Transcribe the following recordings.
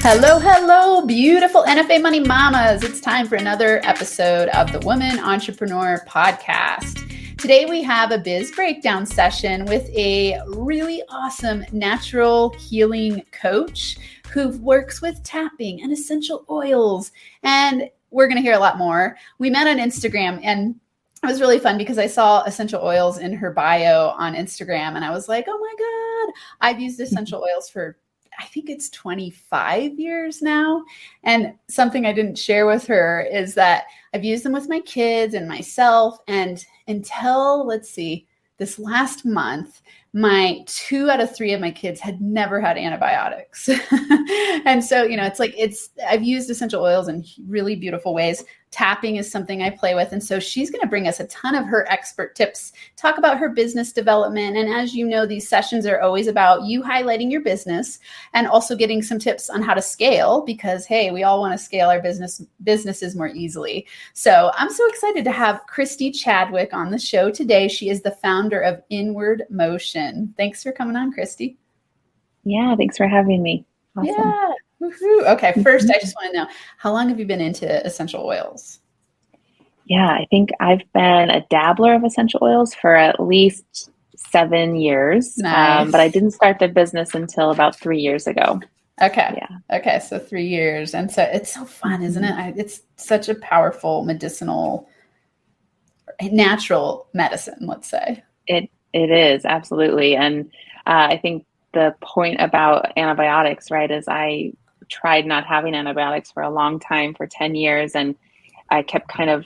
Hello, hello, beautiful NFA Money Mamas. It's time for another episode of the Woman Entrepreneur Podcast. Today we have a BIZ breakdown session with a really awesome natural healing coach who works with tapping and essential oils. And we're going to hear a lot more. We met on Instagram and it was really fun because I saw essential oils in her bio on Instagram and I was like, oh my God, I've used essential oils for I think it's 25 years now. And something I didn't share with her is that I've used them with my kids and myself. And until, this last month, my 2 out of 3 of my kids had never had antibiotics. And so, I've used essential oils in really beautiful ways. Tapping is something I play with. And so she's going to bring us a ton of her expert tips, talk about her business development. And as you know, these sessions are always about you highlighting your business and also getting some tips on how to scale because, hey, we all want to scale our businesses more easily. So I'm so excited to have Christy Chadwick on the show today. She is the founder of Inward Motion. Thanks for coming on, Christy. Yeah, thanks for having me. Awesome. Yeah. Woo-hoo. Okay, first, I just want to know, how long have you been into essential oils? Yeah, I think I've been a dabbler of essential oils for at least 7 years. Nice. But I didn't start the business until about 3 years ago. Okay. Yeah. Okay, so 3 years. And so it's so fun, isn't it? It's such a powerful medicinal, natural medicine, let's say. It is, absolutely. And I think the point about antibiotics, right, is I tried not having antibiotics for a long time, for 10 years, and I kept kind of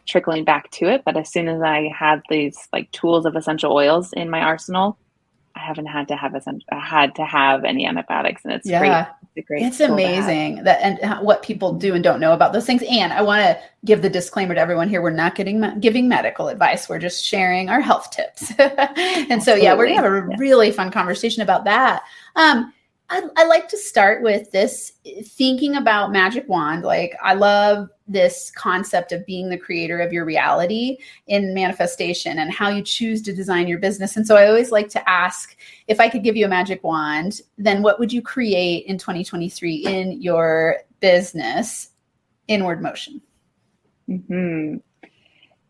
trickling back to it. But as soon as I had these tools of essential oils in my arsenal, I haven't had to have any antibiotics, and it's great. It's amazing that and what people do and don't know about those things. And I want to give the disclaimer to everyone here: we're not giving medical advice. We're just sharing our health tips. And so, yeah, we're gonna have a really fun conversation about that. I like to start with this thinking about magic wand. I love this concept of being the creator of your reality in manifestation and how you choose to design your business. And so I always like to ask, if I could give you a magic wand, then what would you create in 2023 in your business? Inward Motion. Mm-hmm.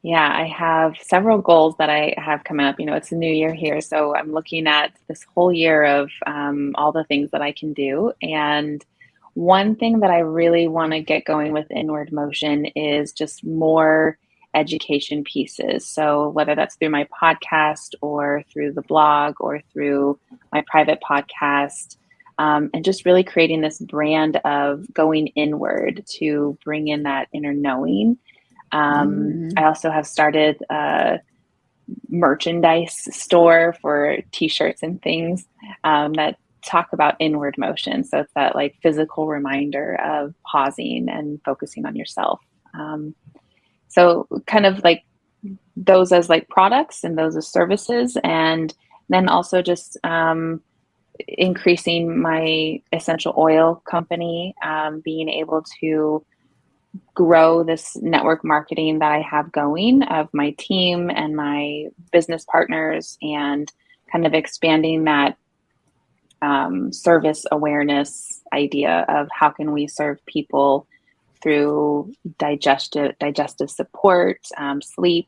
Yeah, I have several goals that I have coming up. It's a new year here, so I'm looking at this whole year of all the things that I can do. And one thing that I really want to get going with Inward Motion is just more education pieces. So whether that's through my podcast or through the blog or through my private podcast, and just really creating this brand of going inward to bring in that inner knowing. I also have started a merchandise store for t-shirts and things that talk about inward motion. So it's that physical reminder of pausing and focusing on yourself. So kind of those as products and those as services. And then also just increasing my essential oil company, being able to grow this network marketing that I have going of my team and my business partners, and kind of expanding that service awareness idea of how can we serve people through digestive support, sleep,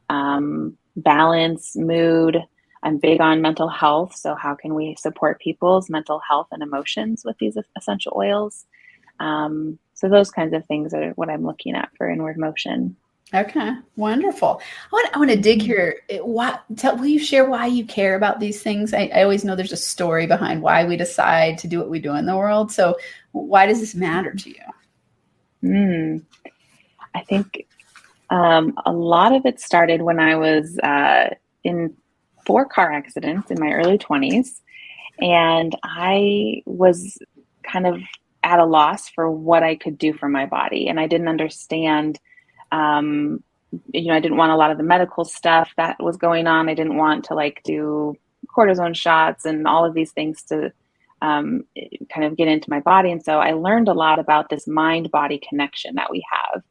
balance, mood. I'm big on mental health. So how can we support people's mental health and emotions with these essential oils? So those kinds of things are what I'm looking at for Inward Motion. Okay, wonderful. I want to dig here. Will you share why you care about these things? I always know there's a story behind why we decide to do what we do in the world. So why does this matter to you? I think a lot of it started when I was in 4 car accidents in my early 20s. And I was kind of at a loss for what I could do for my body. And I didn't understand, I didn't want a lot of the medical stuff that was going on. I didn't want to do cortisone shots and all of these things to kind of get into my body. And so I learned a lot about this mind-body connection that we have.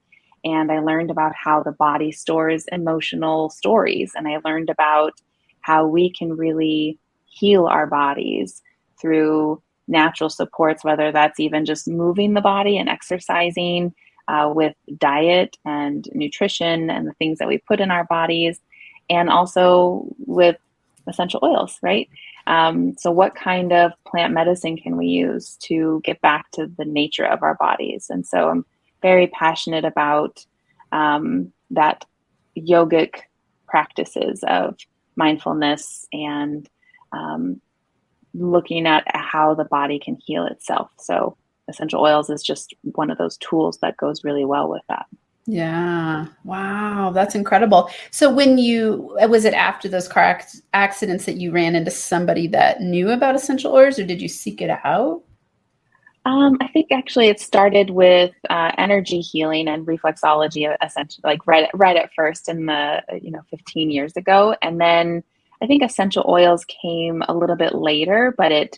And I learned about how the body stores emotional stories. And I learned about how we can really heal our bodies through natural supports, whether that's even just moving the body and exercising, with diet and nutrition and the things that we put in our bodies, and also with essential oils, right? So what kind of plant medicine can we use to get back to the nature of our bodies? And so I'm very passionate about that yogic practices of mindfulness and looking at how the body can heal itself. So essential oils is just one of those tools that goes really well with that. Yeah. Wow. That's incredible. So was it after those car accidents that you ran into somebody that knew about essential oils, or did you seek it out? I think actually it started with energy healing and reflexology, essentially, like right at first in the 15 years ago, and then I think essential oils came a little bit later, but it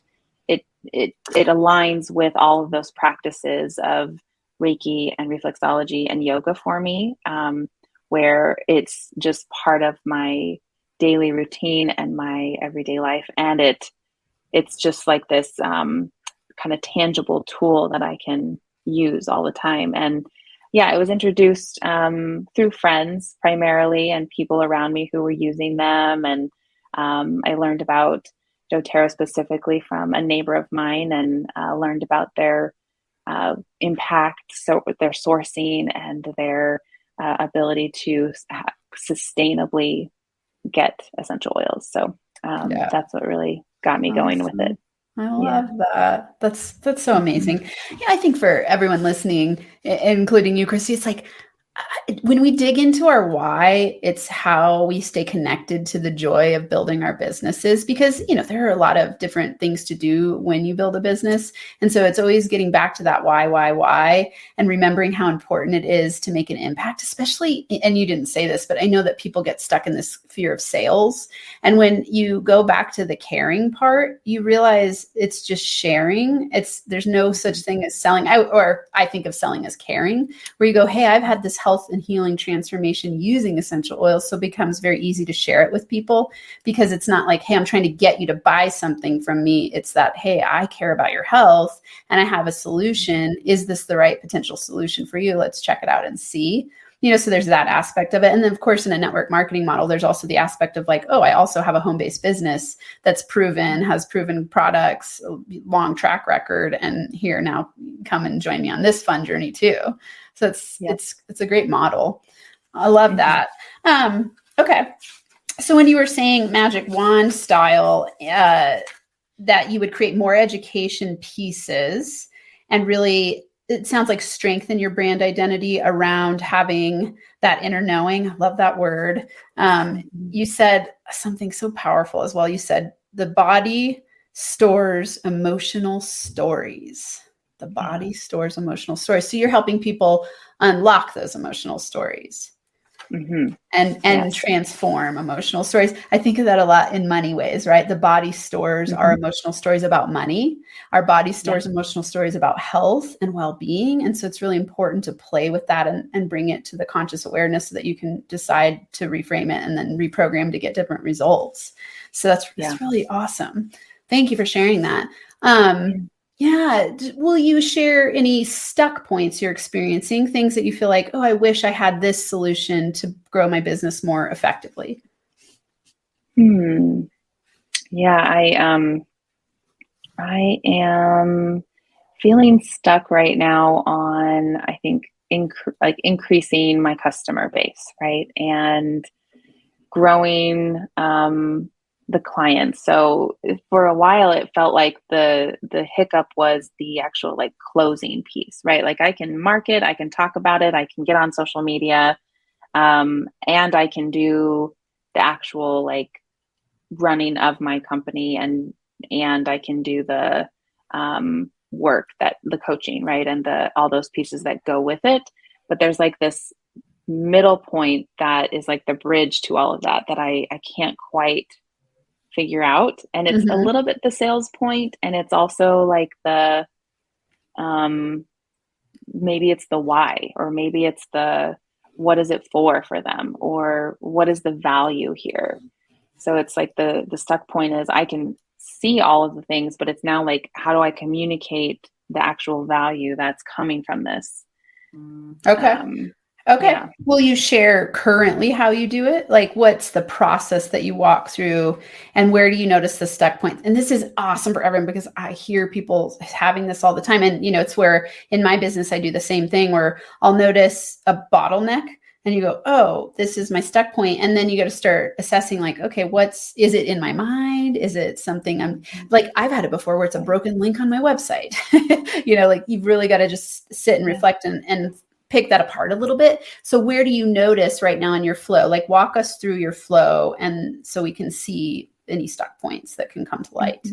aligns with all of those practices of Reiki and reflexology and yoga for me, where it's just part of my daily routine and my everyday life, and it's just like this kind of tangible tool that I can use all the time. And yeah, it was introduced through friends primarily and people around me who were using them. And I learned about doTERRA specifically from a neighbor of mine, and learned about their impact, so with their sourcing and their ability to sustainably get essential oils. So that's what really got me going with it. I love that. That's so amazing. Yeah, I think for everyone listening, including you, Christy, it's like when we dig into our why, it's how we stay connected to the joy of building our businesses, because, there are a lot of different things to do when you build a business. And so it's always getting back to that why, and remembering how important it is to make an impact, especially, and you didn't say this, but I know that people get stuck in this fear of sales. And when you go back to the caring part, you realize it's just sharing. There's no such thing as selling, I think of selling as caring, where you go, hey, I've had this health and healing transformation using essential oils. So it becomes very easy to share it with people, because it's not like, hey, I'm trying to get you to buy something from me. It's that, hey, I care about your health and I have a solution. Is this the right potential solution for you? Let's check it out and see. So there's that aspect of it. And then of course, in a network marketing model, there's also the aspect of like, oh, I also have a home-based business that's has proven products, long track record. And here, now come and join me on this fun journey too. So it's a great model. I love that. Okay. So when you were saying magic wand style, that you would create more education pieces and really, it sounds like strengthen your brand identity around having that inner knowing. I love that word. You said something so powerful as well. You said the body stores emotional stories. The body stores emotional stories. So you're helping people unlock those emotional stories. And transform emotional stories. I think of that a lot in money ways, right? The body stores our emotional stories about money. Our body stores emotional stories about health and well-being. And so it's really important to play with that and bring it to the conscious awareness so that you can decide to reframe it and then reprogram to get different results. So that's really awesome. Thank you for sharing that. Will you share any stuck points you're experiencing, things that you feel like, oh, I wish I had this solution to grow my business more effectively? Yeah, I am feeling stuck right now on, I think, increasing my customer base, right? And growing the clients. So for a while, it felt like the hiccup was the actual like closing piece, right? Like I can market, I can talk about it, I can get on social media, and I can do the actual like running of my company, and I can do the work, that the coaching, right? And all those pieces that go with it. But there's like this middle point that is like the bridge to all of that I can't quite figure out. And it's a little bit the sales point, and it's also like the maybe it's the why, or maybe it's the what is it for them, or what is the value here. So it's like the stuck point is I can see all of the things, but it's now like, how do I communicate the actual value that's coming from this? Okay. Okay. Yeah. Will you share currently how you do it? Like, what's the process that you walk through, and where do you notice the stuck points? And this is awesome for everyone, because I hear people having this all the time. And, it's where in my business, I do the same thing, where I'll notice a bottleneck and you go, oh, this is my stuck point. And then you got to start assessing, like, okay, is it in my mind? Is it something I've had it before where it's a broken link on my website. Like, you've really got to just sit and reflect and pick that apart a little bit. So where do you notice right now in your flow? Like, walk us through your flow, and so we can see any stuck points that can come to light.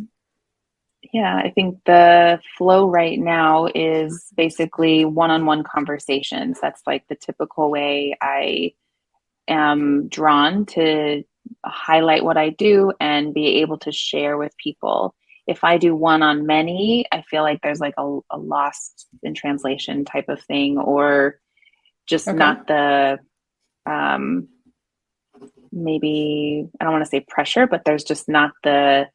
Yeah, I think the flow right now is basically one-on-one conversations. That's like the typical way I am drawn to highlight what I do and be able to share with people. If I do one-on-many, I feel like there's like a lost in translation type of thing, or just not the, maybe, I don't want to say pressure, but there's just not the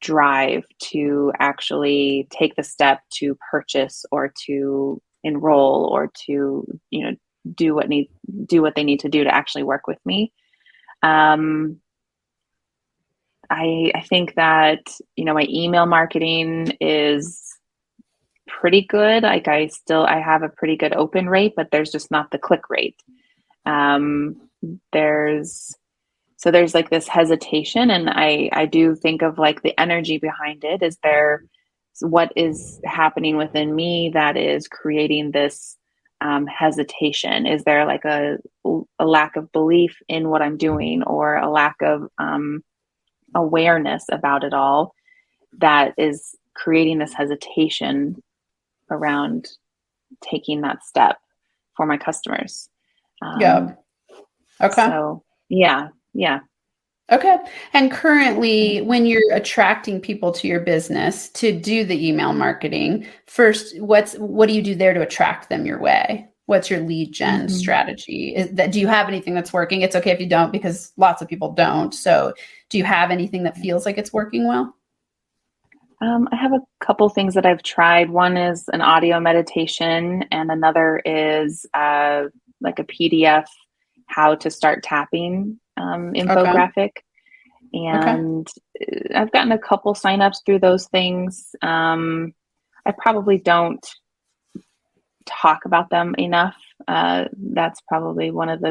drive to actually take the step to purchase or to enroll or to, do what they need to do to actually work with me. I think that, my email marketing is pretty good. Like, I have a pretty good open rate, but there's just not the click rate. There's like this hesitation, and I do think of like the energy behind it. What is happening within me that is creating this hesitation? Is there like a lack of belief in what I'm doing, or a lack of awareness about it all that is creating this hesitation around taking that step for my customers? Okay. So yeah. Okay. And currently, when you're attracting people to your business to do the email marketing, first, what do you do there to attract them your way? What's your lead gen strategy? Do you have anything that's working? It's okay if you don't, because lots of people don't. So do you have anything that feels like it's working well? I have a couple things that I've tried. One is an audio meditation, and another is like a PDF how to start tapping infographic. And I've gotten a couple signups through those things. I probably don't talk about them enough. That's probably one of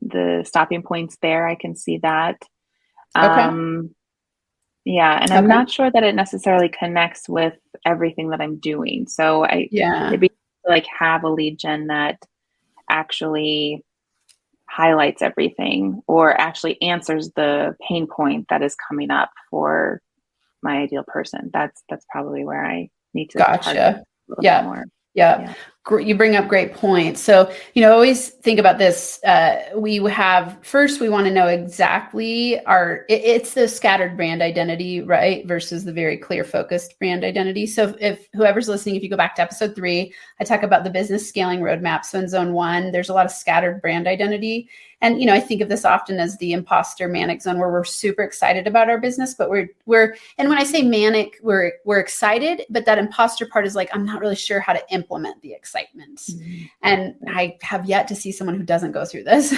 the stopping points there. I can see that. Yeah. And I'm not sure that it necessarily connects with everything that I'm doing. So it'd be like have a lead gen that actually highlights everything, or actually answers the pain point that is coming up for my ideal person. That's probably where I need to target a little bit more. Yeah. You bring up great points. So, always think about this. We want to know exactly it's the scattered brand identity, right? Versus the very clear focused brand identity. So if whoever's listening, if you go back to episode 3, I talk about the business scaling roadmap. So in zone 1, there's a lot of scattered brand identity. And, I think of this often as the imposter manic zone, where we're super excited about our business, but and when I say manic, we're excited, but that imposter part is like, I'm not really sure how to implement the excitement. And I have yet to see someone who doesn't go through this.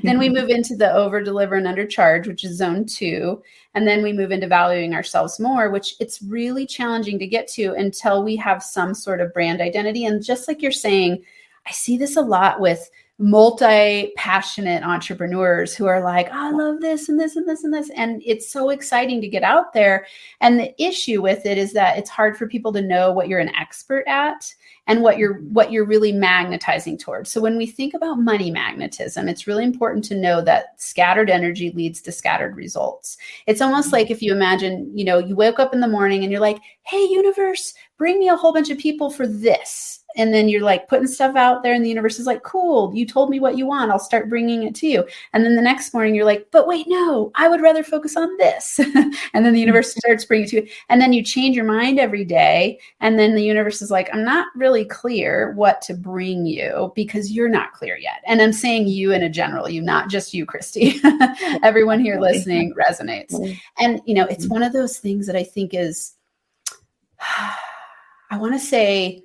Then we move into the over deliver and undercharge, which is zone 2. And then we move into valuing ourselves more, which it's really challenging to get to until we have some sort of brand identity. And just like you're saying, I see this a lot with multi-passionate entrepreneurs who are like, oh, I love this and this and this and this. And it's so exciting to get out there. And the issue with it is that it's hard for people to know what you're an expert at and what you're really magnetizing towards. So when we think about money magnetism, it's really important to know that scattered energy leads to scattered results. It's almost like if you imagine, you wake up in the morning and you're like, hey, universe, bring me a whole bunch of people for this. and then you're like putting stuff out there and the universe is like, cool, you told me what you want. I'll start bringing it to you. And then the next morning you're like, but wait, no, I would rather focus on this. And then the universe starts bringing it to you. And then you change your mind every day. And then the universe is like, I'm not really clear what to bring you because you're not clear yet. And I'm saying you in a general, you, not just you, Christy. Everyone here listening resonates. And, it's one of those things that I think is, I want to say,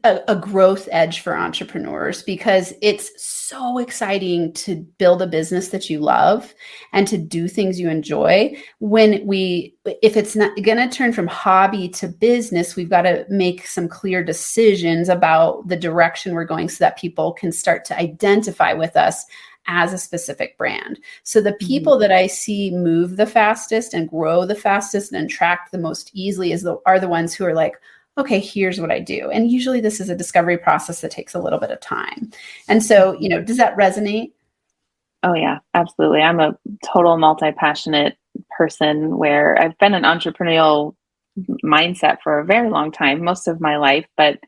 a growth edge for entrepreneurs, because it's so exciting to build a business that you love and to do things you enjoy. If it's not going to turn from hobby to business, we've got to make some clear decisions about the direction we're going so that people can start to identify with us as a specific brand. So the people that I see move the fastest and grow the fastest and attract the most easily are the ones who are like, okay, here's what I do. And usually this is a discovery process that takes a little bit of time. And so, does that resonate? Oh yeah, absolutely. I'm a total multi-passionate person where I've been an entrepreneurial mindset for a very long time, most of my life, but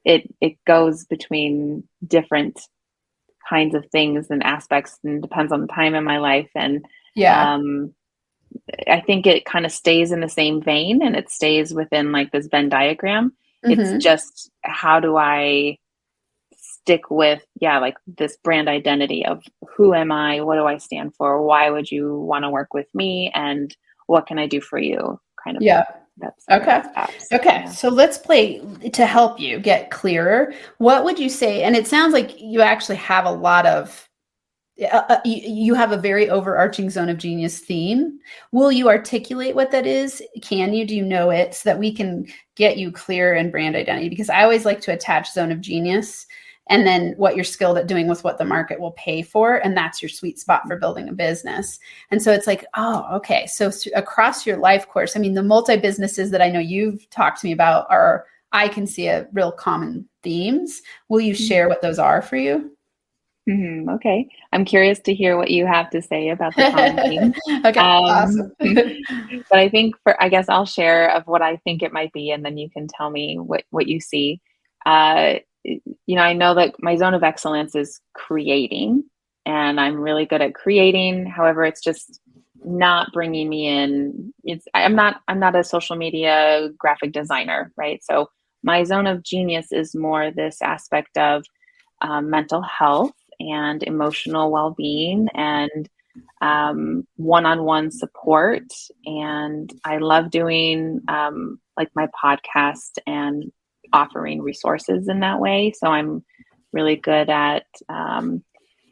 it goes between different kinds of things and aspects and depends on the time in my life. And I think it kind of stays in the same vein and it stays within like this Venn diagram. It's just, how do I stick with, like this brand identity of who am I? What do I stand for? Why would you want to work with me? And what can I do for you? Kind of. Yeah. That's okay. Yeah. So let's play to help you get clearer. What would you say? And it sounds like you actually have a lot of, you have a very overarching zone of genius theme. Will you articulate what that is? Do you know it so that we can get you clear in brand identity? Because I always like to attach zone of genius and then what you're skilled at doing with what the market will pay for. And that's your sweet spot for building a business. And so it's like, oh, okay. So across your life course, I mean, the multi-businesses that I know you've talked to me about I can see a real common themes. Will you share what those are for you? Okay. I'm curious to hear what you have to say about the common theme. Okay, awesome. But I think I guess I'll share of what I think it might be, and then you can tell me what you see. I know that my zone of excellence is creating, and I'm really good at creating. However, it's just not bringing me in. I'm not a social media graphic designer, right? So my zone of genius is more this aspect of mental health and emotional well-being and one-on-one support. And I love doing like my podcast and offering resources in that way. So I'm really good at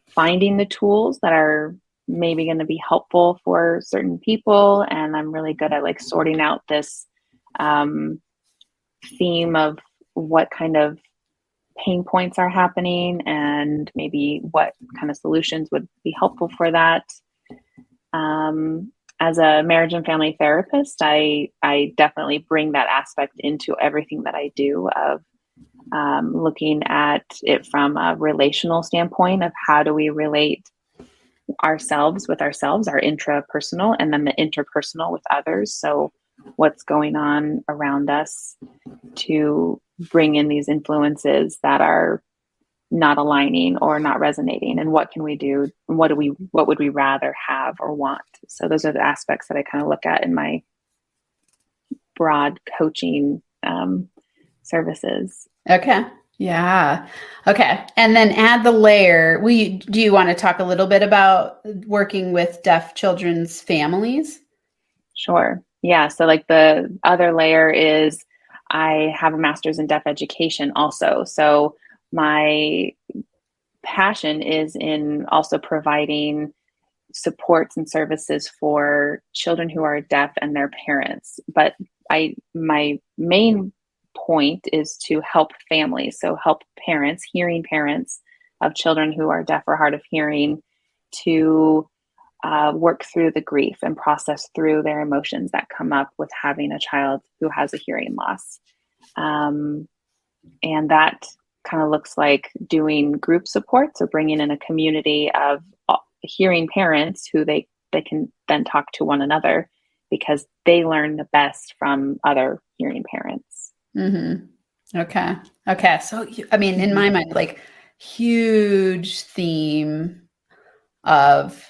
finding the tools that are maybe going to be helpful for certain people. And I'm really good at like sorting out this theme of what kind of pain points are happening and maybe what kind of solutions would be helpful for that. As a marriage and family therapist, I definitely bring that aspect into everything that I do of looking at it from a relational standpoint of how do we relate ourselves with ourselves, our intrapersonal, and then the interpersonal with others. So what's going on around us to bring in these influences that are not aligning or not resonating, and what can we do? What would we rather have or want? So those are the aspects that I kind of look at in my broad coaching services. Okay. Yeah. Okay. And then add the layer. Do you want to talk a little bit about working with deaf children's families? Sure. Yeah. So like the other layer is I have a master's in deaf education also. So my passion is in also providing supports and services for children who are deaf and their parents. But my main point is to help families. So help parents, hearing parents of children who are deaf or hard of hearing to work through the grief and process through their emotions that come up with having a child who has a hearing loss. And that kind of looks like doing group support. So bringing in a community of hearing parents who they can then talk to one another because they learn the best from other hearing parents. Mm-hmm. Okay. Okay. So, I mean, in my mind, like huge theme of,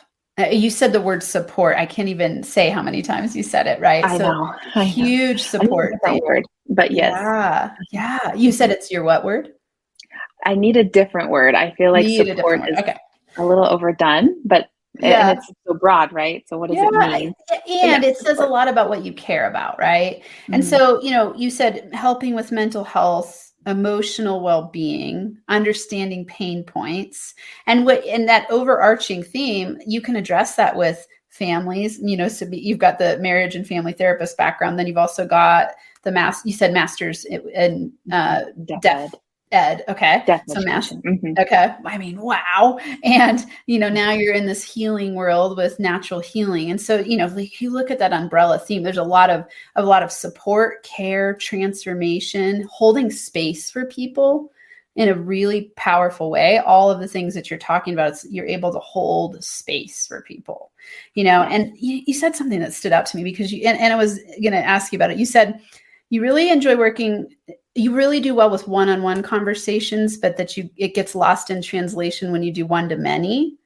you said the word support. I can't even say how many times you said it, right? I So know, I know. huge I need a support different theme. word, but yes. Yeah. Yeah. You said it's your what word? I need a different word. I feel like Need a support different word. is Okay. a little overdone, but and Yeah. it's so broad, right? So what does Yeah, it mean? But and yes, it says a support. lot about what you care about, right? And Mhm. so, you said helping with mental health, emotional well-being, understanding pain points, and that overarching theme, you can address that with families, so you've got the marriage and family therapist background, then you've also got you said masters in Deaf deaf ed, ed, okay? deaf So education. okay. I mean, wow. And, now you're in this healing world with natural healing. And so, like you look at that umbrella theme, there's a lot of support, care, transformation, holding space for people in a really powerful way. All of the things that you're talking about, you're able to hold space for people, Yeah. and you said something that stood out to me because and I was going to ask you about it. You said you really enjoy working, you really do well with one-on-one conversations, but it gets lost in translation when you do one-to-many.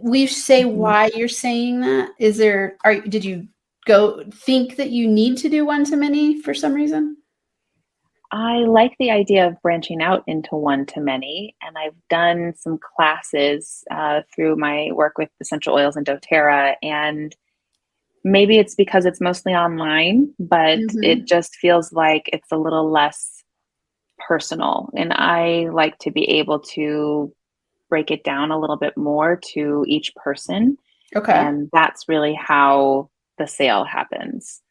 We say Mhm. why you're saying that. Did you go think that you need to do one-to-many for some reason? I like the idea of branching out into one-to-many, and I've done some classes through my work with essential oils and doTERRA, and maybe it's because it's mostly online, but it Mm-hmm. just feels like it's a little less personal. And I like to be able to break it down a little bit more to each person. Okay. And that's really how the sale happens.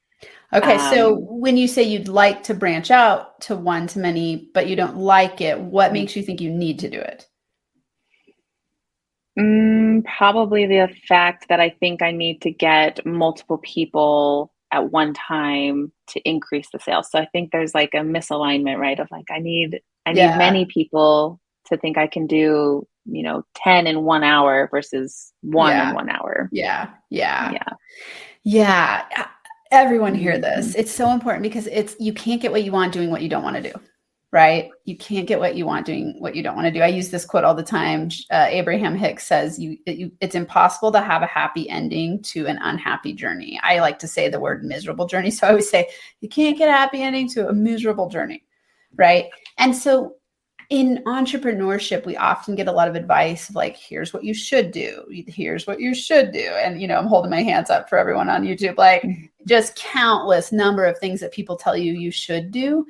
Okay. So Um, when you say you'd like to branch out to one-to-many, but you don't like it, what makes you think you need to do it? Probably the fact that I think I need to get multiple people at one time to increase the sales. So I think there's like a misalignment, right? Of like I need Yeah. many people to think I can do, 10 in 1 hour versus one in Yeah. 1 hour. Yeah. Yeah. Yeah. Yeah. Everyone hear Mhm. this. It's so important because you can't get what you want doing what you don't want to do, right? You can't get what you want doing what you don't want to do. I use this quote all the time. Abraham Hicks says, it's impossible to have a happy ending to an unhappy journey. I like to say the word miserable journey. So I always say, you can't get a happy ending to a miserable journey, right? And so in entrepreneurship, we often get a lot of advice of like, here's what you should do. Here's what you should do. And, I'm holding my hands up for everyone on YouTube, like Mhm. just countless number of things that people tell you should do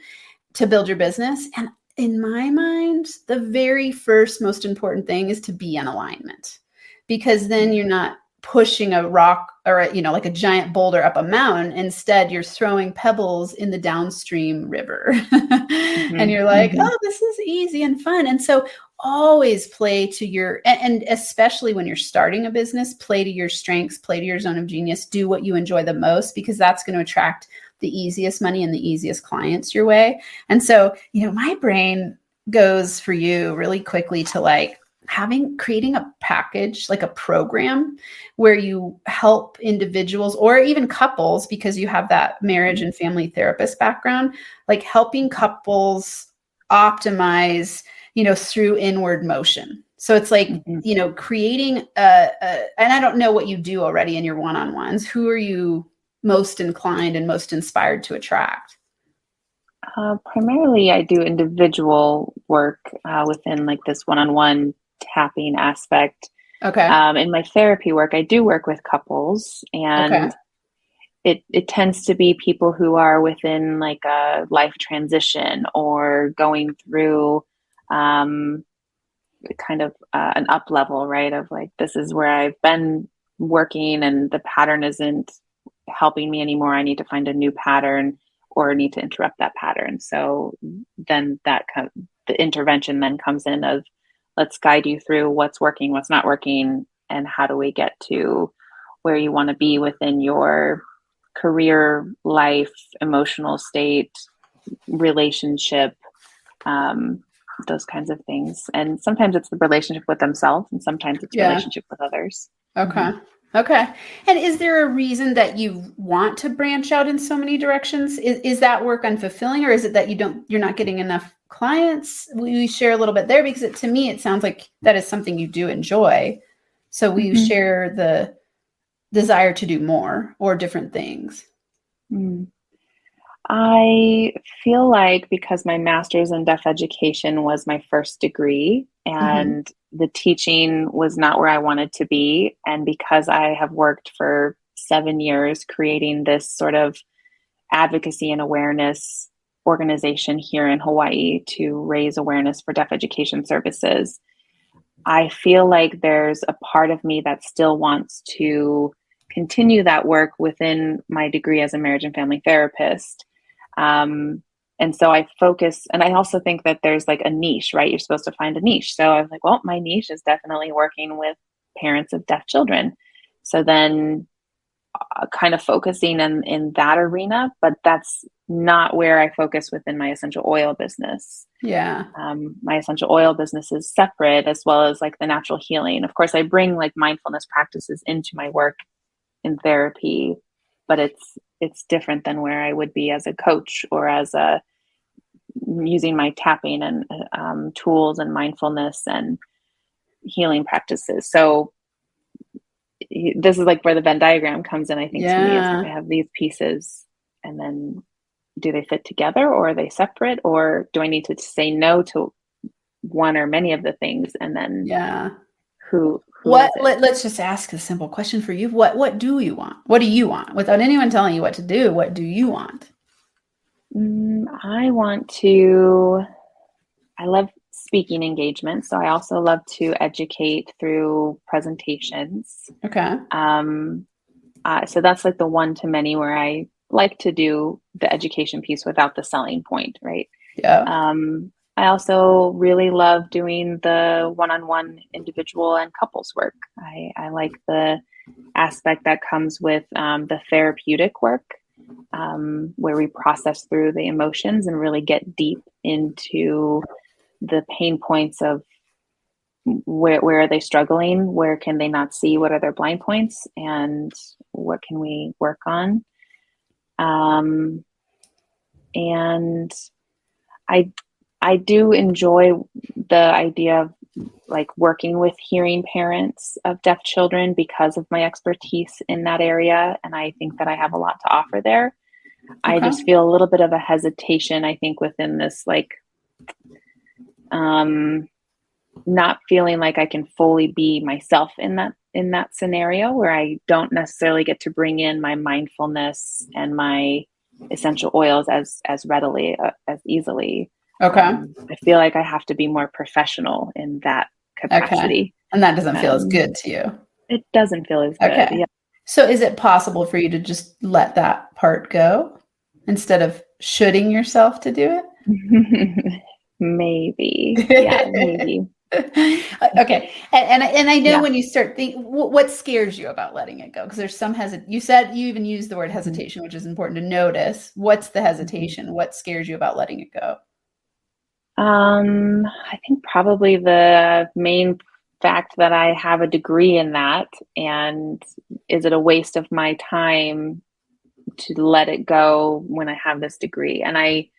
to build your business. And in my mind, the very first most important thing is to be in alignment, because then you're not pushing a rock or like a giant boulder up a mountain. Instead, you're throwing pebbles in the downstream river. And Mhm. you're like, Mhm. oh, this is easy and fun. And so always play to and especially when you're starting a business, play to your strengths, play to your zone of genius, do what you enjoy the most, because that's going to attract the easiest money and the easiest clients your way. And so, my brain goes for you really quickly to like creating a package, like a program where you help individuals or even couples, because you have that marriage and family therapist background, like helping couples optimize, through inward motion. So it's like, Mhm. creating and I don't know what you do already in your one-on-ones. Who are you most inclined and most inspired to attract? Primarily, I do individual work within like this one-on-one tapping aspect. Okay. In my therapy work, I do work with couples, Okay. and it tends to be people who are within like a life transition or going through um, kind of an up level, right? Of like, this is where I've been working and the pattern isn't helping me anymore. I need to find a new pattern or need to interrupt that pattern. So then the intervention then comes in of, let's guide you through what's working, what's not working, and how do we get to where you want to be within your career, life, emotional state, relationship, um, those kinds of things. And sometimes it's the relationship with themselves, and sometimes it's Yeah. relationship with others. Okay. Mhm. Okay. And is there a reason that you want to branch out in so many directions? Is that work unfulfilling, or is it that you're not getting enough clients? Will you share a little bit there? Because to me, it sounds like that is something you do enjoy. So will you Mhm. share the desire to do more or different things? Mm. I feel like because my master's in deaf education was my first degree Mm-hmm. and the teaching was not where I wanted to be, and because I have worked for 7 years creating this sort of advocacy and awareness organization here in Hawaii to raise awareness for deaf education services, I feel like there's a part of me that still wants to continue that work within my degree as a marriage and family therapist. And so I focus, and I also think that there's like a niche, right? You're supposed to find a niche. So I was like, well, my niche is definitely working with parents of deaf children. So then kind of focusing in that arena, but that's not where I focus within my essential oil business. Yeah. My essential oil business is separate, as well as like the natural healing. Of course, I bring like mindfulness practices into my work in therapy, but it's different than where I would be as a coach or as a using my tapping and tools and mindfulness and healing practices. So this is like where the Venn diagram comes in, I think, to me. It's like I Yeah. have these pieces, and then do they fit together, or are they separate, or do I need to say no to one or many of the things, and then Yeah. who is it? Let's just ask a simple question for you. What do you want? What do you want? Without anyone telling you what to do, what do you want? I want to, I love speaking engagements, so I also love to educate through presentations. Okay. So that's like the one to many where I like to do the education piece without the selling point, right? Yeah. I also really love doing the one-on-one individual and couples work. I like the aspect that comes with the therapeutic work, where we process through the emotions and really get deep into the pain points of where are they struggling, where can they not see, what are their blind points, and what can we work on. And I do enjoy the idea of like working with hearing parents of deaf children because of my expertise in that area, and I think that I have a lot to offer there. I Okay. just feel a little bit of a hesitation, I think, within this like not feeling like I can fully be myself in that scenario, where I don't necessarily get to bring in my mindfulness and my essential oils as readily as easily. Okay. I feel like I have to be more professional in that Okay. capacity. And that doesn't feel as good to you. It doesn't feel as good. Okay. So is it possible for you to just let that part go instead of shoulding yourself to do Yeah. Maybe. Yeah, it? maybe. Okay. And I know Yeah. when you start thinking, what scares you about letting it go? Because there's some you said you even used the word Mhm. hesitation, which is important to notice. What's the Mhm. hesitation? What scares you about letting it go? I think probably the main fact that I have a degree in that, and is it a waste of my time to let it go when I have this degree? And I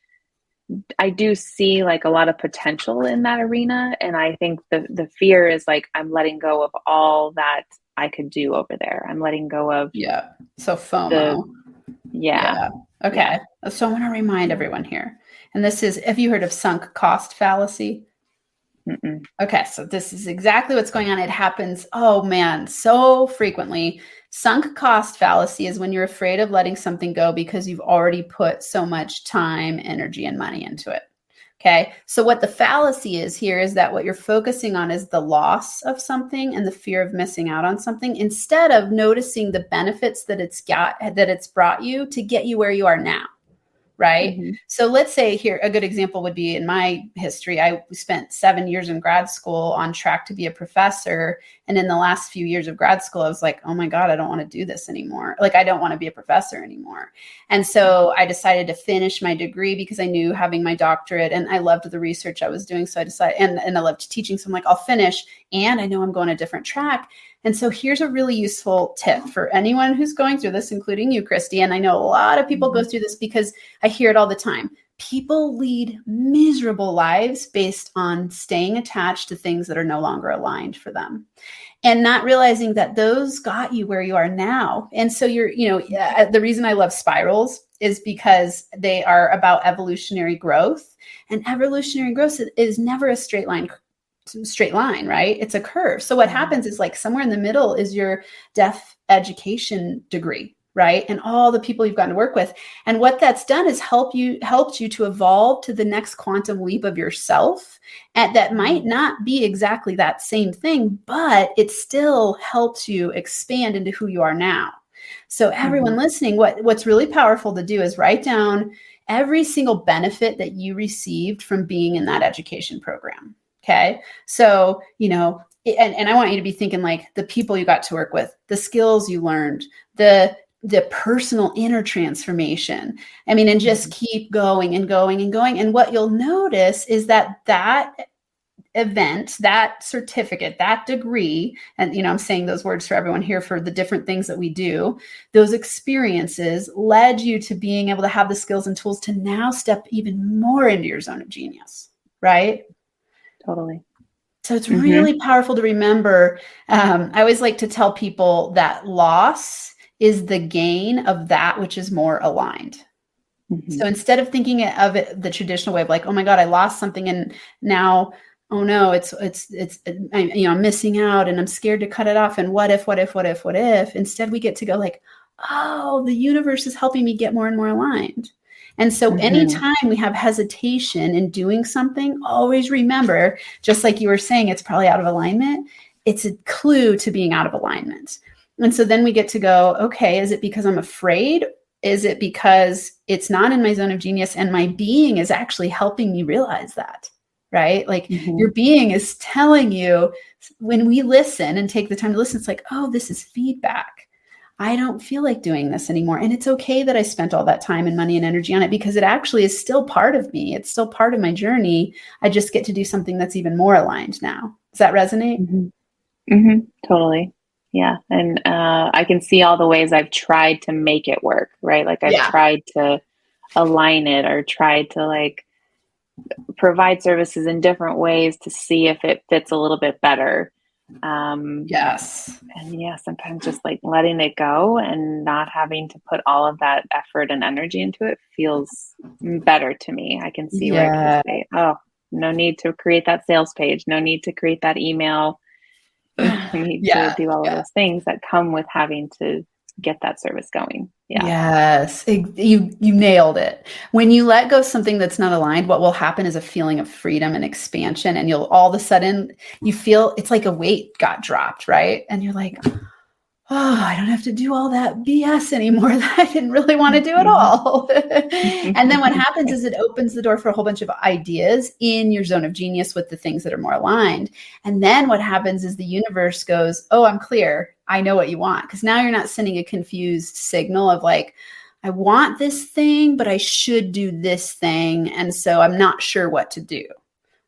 do see like a lot of potential in that arena, and I think the fear is like I'm letting go of all that I could do over there. I'm letting go of Yeah. So the FOMO. yeah, Yeah. yeah. Okay. So I want to remind everyone here. And this is, have you heard of sunk cost fallacy? Mm-mm. Okay, so this is exactly what's going on. It happens, oh man, so frequently. Sunk cost fallacy is when you're afraid of letting something go because you've already put so much time, energy, and money into it. Okay, so what the fallacy is here is that what you're focusing on is the loss of something and the fear of missing out on something instead of noticing the benefits that it's brought you to get you where you are now. Right. Mm-hmm. So let's say here, a good example would be in my history. I spent 7 years in grad school on track to be a professor. And in the last few years of grad school, I was like, oh my God, I don't want to do this anymore. Like, I don't want to be a professor anymore. And so I decided to finish my degree because I knew having my doctorate and I loved the research I was doing. So I decided, and I loved teaching. So I'm like, I'll finish. And I know I'm going a different track. And so here's a really useful tip for anyone who's going through this, including you, Christy. And I know a lot of people go through this because I hear it all the time. People lead miserable lives based on staying attached to things that are no longer aligned for them and not realizing that those got you where you are now. And so the reason I love spirals is because they are about evolutionary growth, and evolutionary growth is never a straight line, right? It's a curve. So what happens is like somewhere in the middle is your deaf education degree, right? And all the people you've gotten to work with. And what that's done is helped you to evolve to the next quantum leap of yourself. And that might not be exactly that same thing, but it still helps you expand into who you are now. So everyone listening, what's really powerful to do is write down every single benefit that you received from being in that education program. Okay. So, and I want you to be thinking like the people you got to work with, the skills you learned, the personal inner transformation. I mean, and just keep going and going and going. And what you'll notice is that event, that certificate, that degree, and, I'm saying those words for everyone here for the different things that we do, those experiences led you to being able to have the skills and tools to now step even more into your zone of genius, right? Totally. So it's really powerful to remember. I always like to tell people that loss is the gain of that which is more aligned. So instead of thinking of it the traditional way of like, oh my God, I lost something and now, oh no, I'm missing out and I'm scared to cut it off. And what if? Instead we get to go like, oh, the universe is helping me get more and more aligned. And so anytime we have hesitation in doing something, always remember, just like you were saying, it's probably out of alignment. It's a clue to being out of alignment. And so then we get to go, okay, is it because I'm afraid? Is it because it's not in my zone of genius and my being is actually helping me realize that, right? Like your being is telling you when we listen and take the time to listen, it's like, oh, this is feedback. I don't feel like doing this anymore. And it's okay that I spent all that time and money and energy on it because it actually is still part of me. It's still part of my journey. I just get to do something that's even more aligned now. Does that resonate? Totally. Yeah. And I can see all the ways I've tried to make it work, right? Like I've tried to align it or tried to like provide services in different ways to see if it fits a little bit better. Yes. And sometimes just like letting it go and not having to put all of that effort and energy into it feels better to me. I can see where I can say, oh, no need to create that sales page. No need to create that email. No need to do all of those things that come with having to get that service going. Yes, you nailed it. When you let go of something that's not aligned, what will happen is a feeling of freedom and expansion. And you'll all of a sudden, you feel it's like a weight got dropped, right? And you're like, oh, I don't have to do all that BS anymore that I didn't really want to do at all. And then what happens is it opens the door for a whole bunch of ideas in your zone of genius with the things that are more aligned. And then what happens is the universe goes, oh, I'm clear. I know what you want. Because now you're not sending a confused signal of like, I want this thing, but I should do this thing. And so I'm not sure what to do.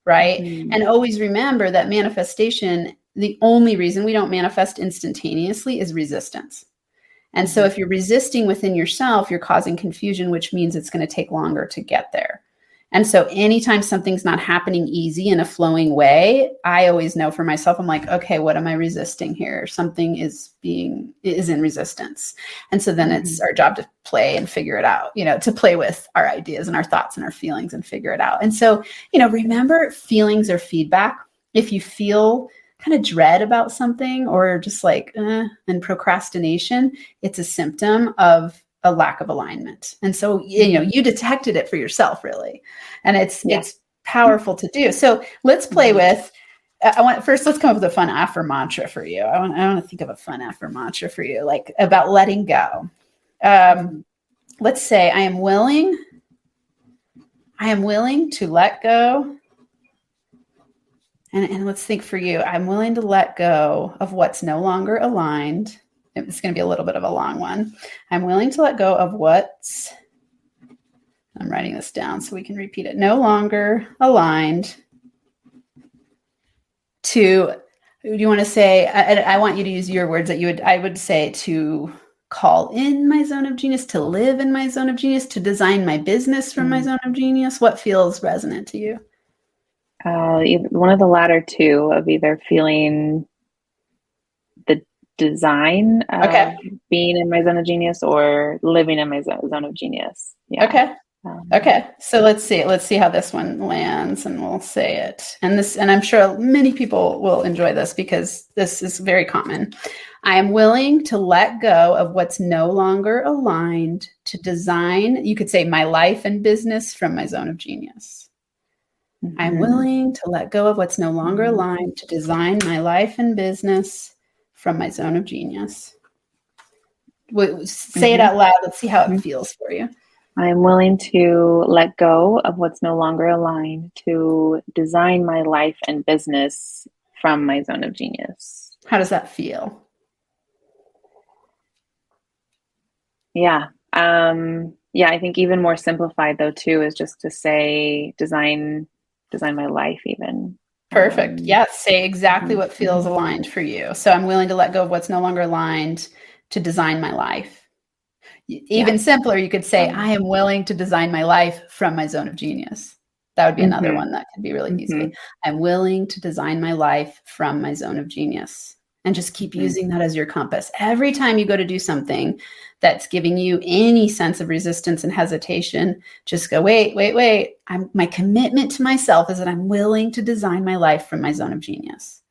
Right. And always remember that manifestation, the only reason we don't manifest instantaneously is resistance. And so if you're resisting within yourself, you're causing confusion, which means it's going to take longer to get there. And so anytime something's not happening easy in a flowing way, I always know for myself, I'm like, okay, what am I resisting here? Something is in resistance. And so then it's our job to play and figure it out, to play with our ideas and our thoughts and our feelings and figure it out. And so, remember, feelings are feedback. If you feel kind of dread about something or just like, and procrastination, it's a symptom of a lack of alignment. And so, you detected it for yourself really. And it's powerful to do. So let's play with, let's come up with a fun AffirMantra for you. I want to think of a fun AffirMantra for you, like about letting go. Let's say I am willing to let go. And let's think for you, I'm willing to let go of what's no longer aligned. It's going to be a little bit of a long one. I'm willing to let go of I'm writing this down so we can repeat it. No longer aligned to Do you want to say, I want you to use your words that I would say to call in my zone of genius, to live in my zone of genius, to design my business from my zone of genius? What feels resonant to you? One of the latter two, of either feeling the design of being in my zone of genius or living in my zone of genius. Yeah. Okay. Okay. So let's see how this one lands, and we'll say it. And I'm sure many people will enjoy this because this is very common. I am willing to let go of what's no longer aligned to design, you could say, my life and business from my zone of genius. I'm willing to let go of what's no longer aligned to design my life and business from my zone of genius. Say it out loud. Let's see how it feels for you. I'm willing to let go of what's no longer aligned to design my life and business from my zone of genius. How does that feel? Yeah. I think even more simplified though too is just to say design my life even. Perfect. Yes. Say exactly what feels aligned for you. So I'm willing to let go of what's no longer aligned to design my life. Even simpler, you could say, I am willing to design my life from my zone of genius. That would be another one that could be really easy. I'm willing to design my life from my zone of genius. And just keep using that as your compass. Every time you go to do something that's giving you any sense of resistance and hesitation, just go, wait. My commitment to myself is that I'm willing to design my life from my zone of genius.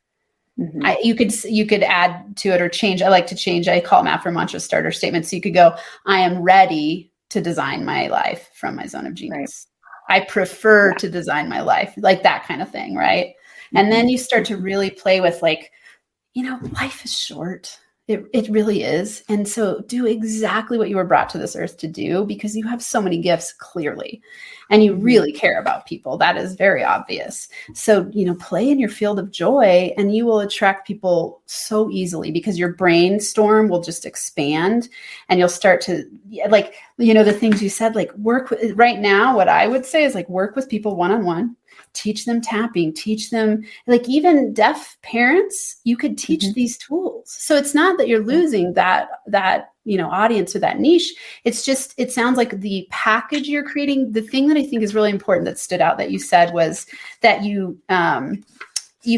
You could add to it or change. I like to change. I call them AffirMantra starter statements. So you could go, I am ready to design my life from my zone of genius. Right. I prefer to design my life, like that kind of thing. Right. And then you start to really play with life is short. It really is. And so do exactly what you were brought to this earth to do, because you have so many gifts, clearly, and you really care about people. That is very obvious. So, play in your field of joy and you will attract people so easily, because your brainstorm will just expand and you'll start to the things you said, work with, right now, what I would say is work with people one-on-one. Teach them tapping, teach them, even deaf parents, you could teach these tools. So it's not that you're losing that audience or that niche. It's just, it sounds like the package you're creating. The thing that I think is really important that stood out that you said was that you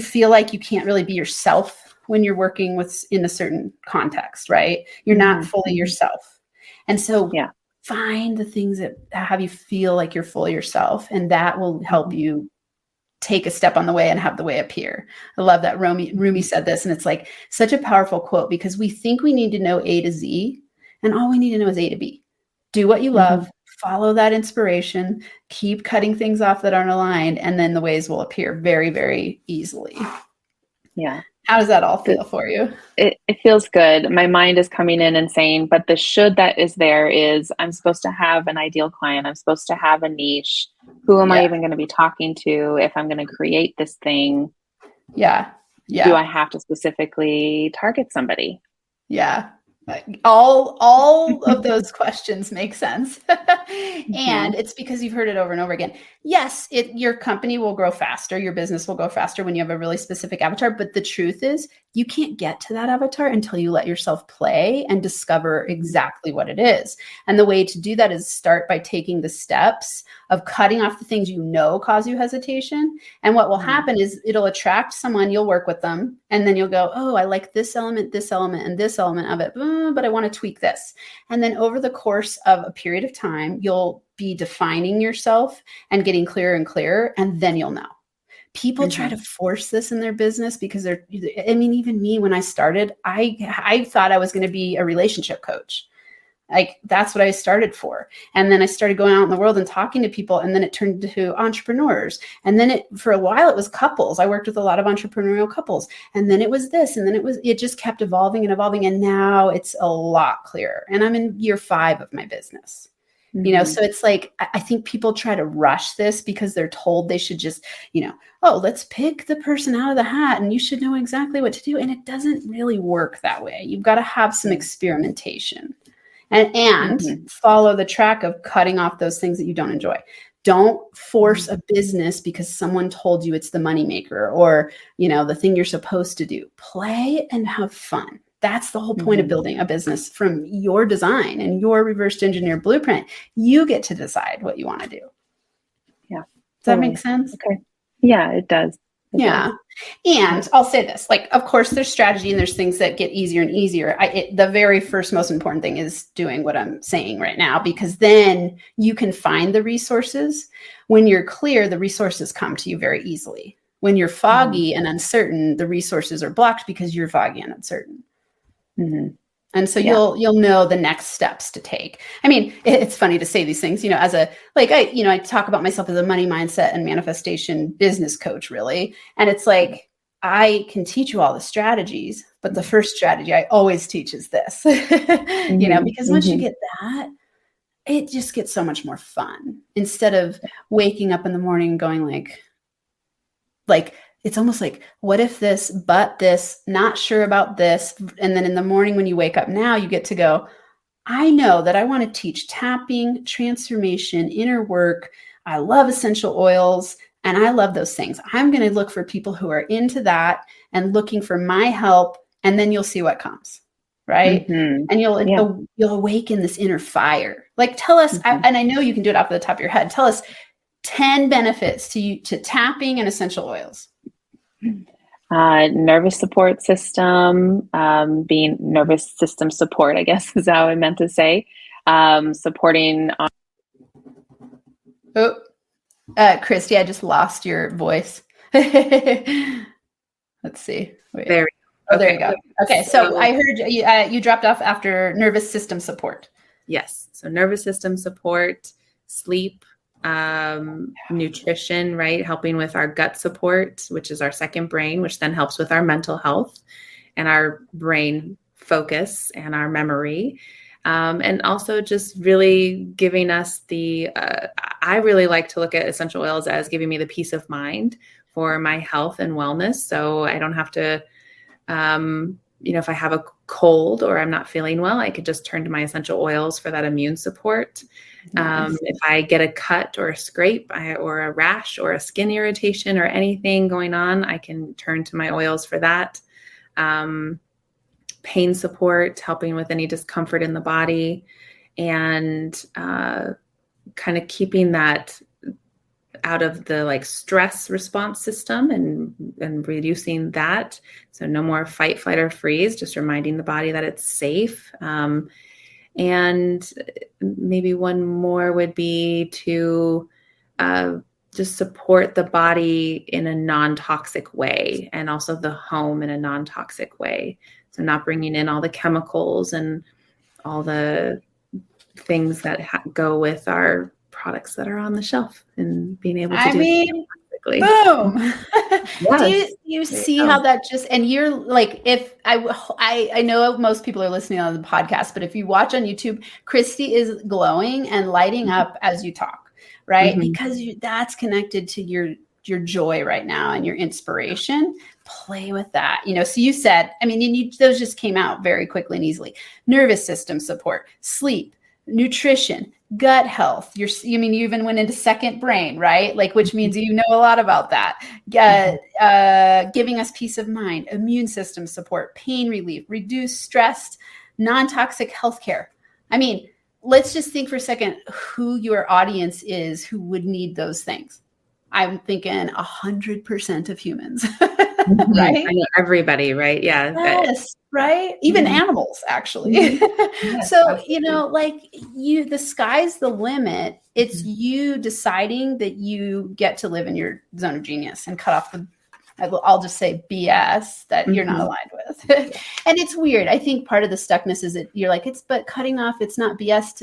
feel like you can't really be yourself when you're working in a certain context, right? You're not fully yourself. And so find the things that have you feel like you're fully yourself, and that will help you take a step on the way and have the way appear. I love that Rumi said this, and it's such a powerful quote, because we think we need to know A to Z, and all we need to know is A to B. Do what you love, follow that inspiration, keep cutting things off that aren't aligned, and then the ways will appear very, very easily. Yeah. How does that all feel for you? It feels good. My mind is coming in and saying, but the should that is there is, I'm supposed to have an ideal client. I'm supposed to have a niche. Who am I even going to be talking to if I'm going to create this thing? Yeah. Do I have to specifically target somebody? Yeah. All of those questions make sense. And it's because you've heard it over and over again. Yes, your company will grow faster. Your business will go faster when you have a really specific avatar. But the truth is, you can't get to that avatar until you let yourself play and discover exactly what it is. And the way to do that is start by taking the steps of cutting off the things cause you hesitation. And what will happen is it'll attract someone, you'll work with them, and then you'll go, oh, I like this element, and this element of it, but I want to tweak this. And then over the course of a period of time, you'll be defining yourself and getting clearer and clearer, and then you'll know. People try to force this in their business because even me, when I started, I thought I was going to be a relationship coach. That's what I started for. And then I started going out in the world and talking to people. And then it turned to entrepreneurs. And then for a while, it was couples. I worked with a lot of entrepreneurial couples. And then it was this. And then it just kept evolving and evolving. And now it's a lot clearer. And I'm in year 5 of my business. So it's I think people try to rush this because they're told they should just, let's pick the person out of the hat and you should know exactly what to do. And it doesn't really work that way. You've got to have some experimentation and follow the track of cutting off those things that you don't enjoy. Don't force a business because someone told you it's the moneymaker or, the thing you're supposed to do. Play and have fun. That's the whole point of building a business from your design and your reverse engineer blueprint. You get to decide what you want to do. Yeah. Does that make sense? Okay. Yeah, it does. Yeah. And I'll say this, of course, there's strategy and there's things that get easier and easier. The very first most important thing is doing what I'm saying right now, because then you can find the resources. When you're clear, the resources come to you very easily. When you're foggy and uncertain, the resources are blocked because you're foggy and uncertain. And so you'll know the next steps to take. I mean, it's funny to say these things, I talk about myself as a money mindset and manifestation business coach, really. And it's like, I can teach you all the strategies, but the first strategy I always teach is this, because once you get that, it just gets so much more fun instead of waking up in the morning and going like, it's almost like, what if this, but this, not sure about this. And then in the morning when you wake up now, you get to go, I know that I want to teach tapping, transformation, inner work. I love essential oils and I love those things. I'm going to look for people who are into that and looking for my help. And then you'll see what comes. Right. And you'll awaken this inner fire. Like tell us, and I know you can do it off the top of your head. Tell us 10 benefits to tapping and essential oils. Nervous support system, being nervous system support, I guess is how I meant to say, supporting. Christy, I just lost your voice. Let's see. Wait. There. There you go. Okay. So I heard you dropped off after nervous system support. Yes. So nervous system support, sleep, nutrition, right? Helping with our gut support, which is our second brain, which then helps with our mental health and our brain focus and our memory. And also just really giving us I really like to look at essential oils as giving me the peace of mind for my health and wellness. So I don't have to, if I have a cold or I'm not feeling well, I could just turn to my essential oils for that immune support. Nice. If I get a cut or a scrape or a rash or a skin irritation or anything going on, I can turn to my oils for that. Pain support, helping with any discomfort in the body, and kind of keeping that out of the stress response system and reducing that. So no more fight, flight, or freeze, just reminding the body that it's safe. And maybe one more would be to just support the body in a non-toxic way, and also the home in a non-toxic way. So not bringing in all the chemicals and all the things that go with our products that are on the shelf, and being able to boom. Yes. Do you see how that just, and you're like, if I know most people are listening on the podcast, but if you watch on YouTube, Christy is glowing and lighting up as you talk, right? Because that's connected to your joy right now and your inspiration. Play with that. So you said, those just came out very quickly and easily. Nervous system support, sleep, nutrition, gut health. You even went into second brain, right? Which means you know a lot about that. Giving us peace of mind, immune system support, pain relief, reduce stress, non-toxic healthcare. Let's just think for a second who your audience is who would need those things. I'm thinking 100% of humans, right? Everybody, right? Yeah. Yes, right? Even animals, actually. Yes, so, the sky's the limit. It's you deciding that you get to live in your zone of genius and cut off I'll just say BS that you're not aligned with. And it's weird. I think part of the stuckness is that you're like, but cutting off, it's not BS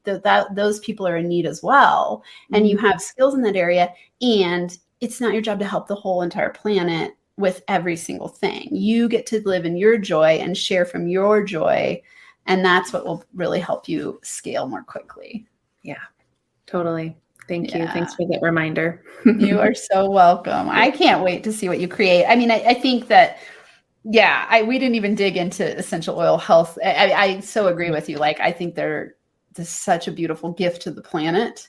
to those people are in need as well. And you have skills in that area, and it's not your job to help the whole entire planet with every single thing. You get to live in your joy and share from your joy. And that's what will really help you scale more quickly. Yeah, totally. Thank you. Thanks for that reminder. You are so welcome. I can't wait to see what you create. I think that, we didn't even dig into essential oil health. I so agree with you. I think they're this is such a beautiful gift to the planet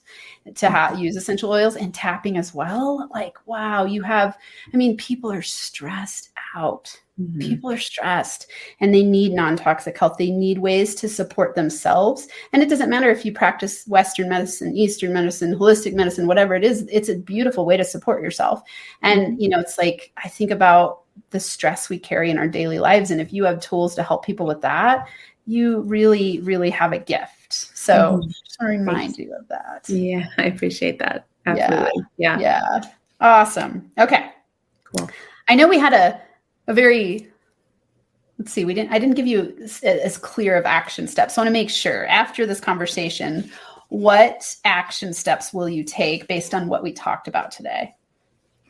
to use essential oils, and tapping as well. Like, wow, people are stressed out. Mm-hmm. People are stressed and they need non-toxic health. They need ways to support themselves. And it doesn't matter if you practice Western medicine, Eastern medicine, holistic medicine, whatever it is, it's a beautiful way to support yourself. And, it's like, I think about the stress we carry in our daily lives. And if you have tools to help people with that, you really, really have a gift. So just want to remind you of that. Yeah, I appreciate that. Absolutely. Yeah. Awesome. Okay. Cool. I know we had a very, I didn't give you as clear of action steps. So I want to make sure after this conversation, what action steps will you take based on what we talked about today?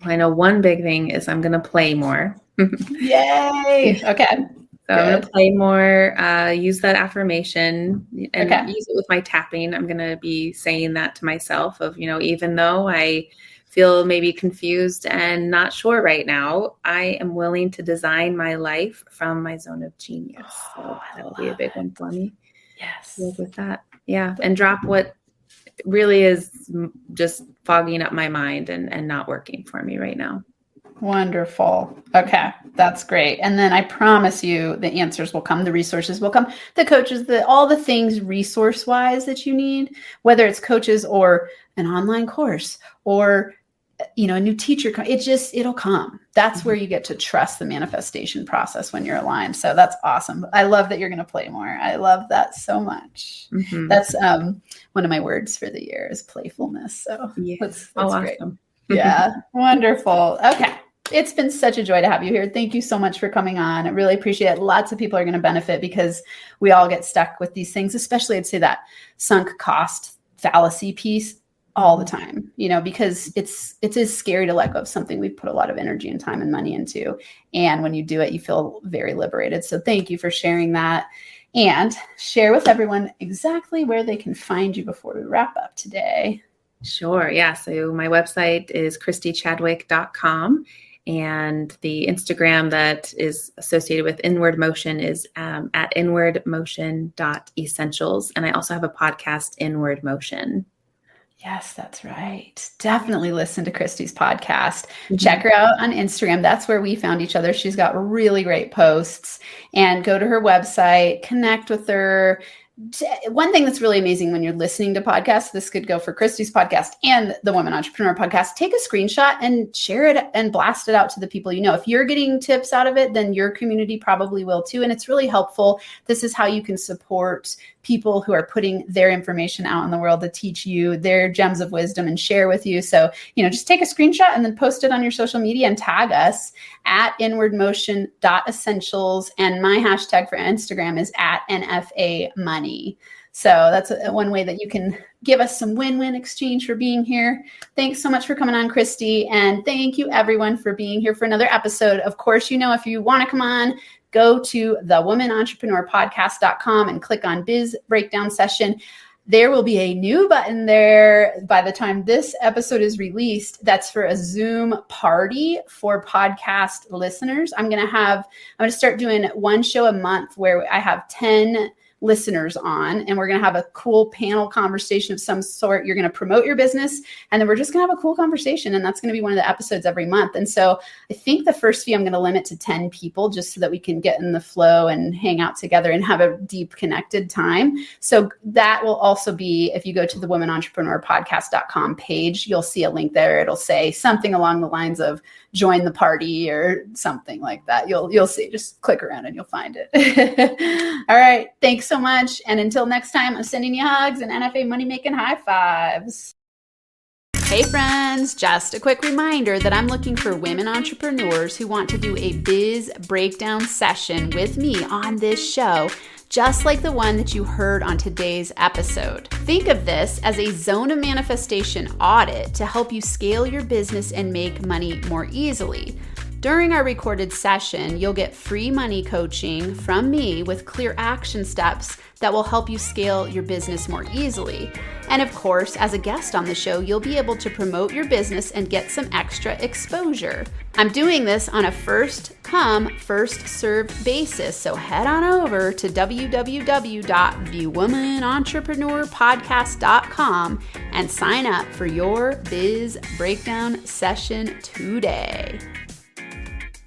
I know one big thing is I'm going to play more. Yay. Okay. So I'm going to play more, use that affirmation and use it with my tapping. I'm going to be saying that to myself of, even though I feel maybe confused and not sure right now, I am willing to design my life from my zone of genius. So that'll be a big one for me. Yes. Live with that. Yeah. And drop what really is just fogging up my mind and not working for me right now. Wonderful. Okay. That's great. And then I promise you the answers will come, the resources will come, the coaches, all the things resource wise that you need, whether it's coaches or an online course or, a new teacher, it'll come. That's where you get to trust the manifestation process when you're aligned. So that's awesome. I love that you're going to play more. I love that so much. Mm-hmm. That's one of my words for the year is playfulness. So that's great. Awesome. Yeah. Wonderful. Okay. It's been such a joy to have you here. Thank you so much for coming on. I really appreciate it. Lots of people are going to benefit because we all get stuck with these things, especially I'd say that sunk cost fallacy piece all the time, because it is scary to let go of something we've put a lot of energy and time and money into. And when you do it, you feel very liberated. So thank you for sharing that, and share with everyone exactly where they can find you before we wrap up today. Sure. Yeah. So my website is christychadwick.com. And the Instagram that is associated with Inward Motion is at inwardmotion.essentials. And I also have a podcast, Inward Motion. Yes, that's right. Definitely listen to Christy's podcast. Mm-hmm. Check her out on Instagram. That's where we found each other. She's got really great posts. And go to her website, connect with her. One thing that's really amazing when you're listening to podcasts, this could go for Christy's podcast and the Women Entrepreneur podcast, take a screenshot and share it and blast it out to the people you know. If you're getting tips out of it, then your community probably will too. And it's really helpful. This is how you can support people who are putting their information out in the world to teach you their gems of wisdom and share with you. So, just take a screenshot and then post it on your social media and tag us at inwardmotion.essentials. And my hashtag for Instagram is at NFAmoney. So that's one way that you can give us some win-win exchange for being here. Thanks so much for coming on, Christy. And thank you everyone for being here for another episode. Of course, if you want to come on, go to thewomanentrepreneur.podcast.com and click on BIZ Breakdown Session. There will be a new button there by the time this episode is released. That's for a Zoom party for podcast listeners. I'm going to start doing one show a month where I have 10 listeners on, and we're going to have a cool panel conversation of some sort. You're going to promote your business, and then we're just going to have a cool conversation, and that's going to be one of the episodes every month. And so I think the first few I'm going to limit to 10 people just so that we can get in the flow and hang out together and have a deep connected time. So that will also be, if you go to the womenentrepreneurpodcast.com page, you'll see a link there. It'll say something along the lines of join the party or something like that. You'll see, just click around and you'll find it. All right. Thanks so much. And until next time, I'm sending you hugs and NFA money making high fives. Hey friends, just a quick reminder that I'm looking for women entrepreneurs who want to do a biz breakdown session with me on this show, just like the one that you heard on today's episode. Think of this as a zone of manifestation audit to help you scale your business and make money more easily. During our recorded session, you'll get free money coaching from me with clear action steps that will help you scale your business more easily. And of course, as a guest on the show, you'll be able to promote your business and get some extra exposure. I'm doing this on a first come, first served basis. So head on over to www.thewomanentrepreneurpodcast.com and sign up for your Biz Breakdown session today.